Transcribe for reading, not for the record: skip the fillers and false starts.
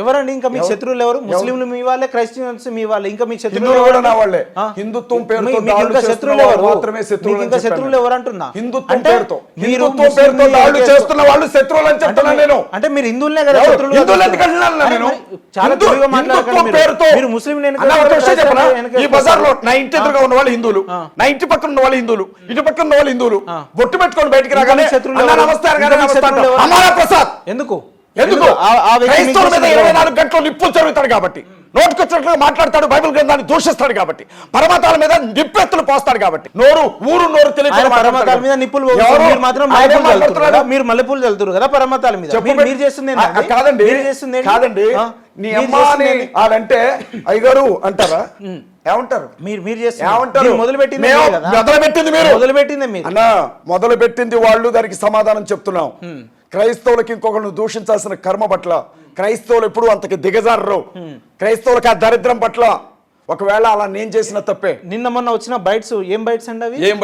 ఎవరండి ఇంకా మీకు శత్రువులు ఎవరు? ముస్లింలు మీ వాళ్ళే, క్రైస్టియన్స్ మీ వాళ్ళే, ఇంకా మీకు హిందువులు కూడా నా వాళ్ళే. హిందుత్వం పేరుతో దాడులు చేస్తున్న వాళ్ళు మాత్రమే శత్రువులు అని చెప్పాను. శత్రువులు ఎవరు అంటున్నా? హిందుత్వం పేరుతో దాడులు చేస్తున్న వాళ్ళు శత్రువులు అని చెప్తున్నాను నేను. అంటే మీరు హిందువులనే కదా శత్రువులు? హిందువులు ఎందుకు అంటున్నాను నేను? చాలా తెలివిగా మాట్లాడకండి మీరు. ముస్లింలు ఈ బజార్ లో నా ఇంటి ఎదురుగా ఉన్న వాళ్ళు హిందువులు, నా ఇంటి పక్కన ఉన్న వాళ్ళు హిందువులు, ఇటు పక్కన ఉన్న వాళ్ళు హిందువులు. బొట్టు పెట్టుకొని బయటికి రాగానే అమరా ప్రసాద్ ఎందుకు క్రైస్తవుల మీద 24 గంటలు నిప్పులు జరుగుతాడు కాబట్టి, నోటుకొచ్చినట్లుగా మాట్లాడతాడు, బైబిల్ గ్రంథాన్ని దూషిస్తాడు కాబట్టి, పరమతాల మీద నిప్పెత్తులు పోస్తాడు కాబట్టి, నోరు తెలియదు. పరమతాల మీద నిప్పులు మీరు మల్లెపూలు చల్లుతారు కదా పరమతాల మీద. మీరు చేస్తుంది కాదండి, నీ అమ్మాని ఆడంటే అయ్యగారు అంటారా? ఏమంటారు? మీరు చేస్తారు. మొదలుపెట్టింది మీరు అన్నా, మొదలుపెట్టింది వాళ్ళు, దానికి సమాధానం చెప్తున్నాం. క్రైస్తవులకి ఇంకొకరు దూషించాల్సిన కర్మ పట్ల క్రైస్తవులు ఎప్పుడు అంతకి దిగజారరు. క్రైస్తవులకి ఆ దరిద్రం పట్ల ఒకవేళ అలా నేను చేసిన తప్పే. నిన్న మొన్న వచ్చిన బైట్స్ ఏం బైట్స్ అండి అవి? ఏం బైట్స్?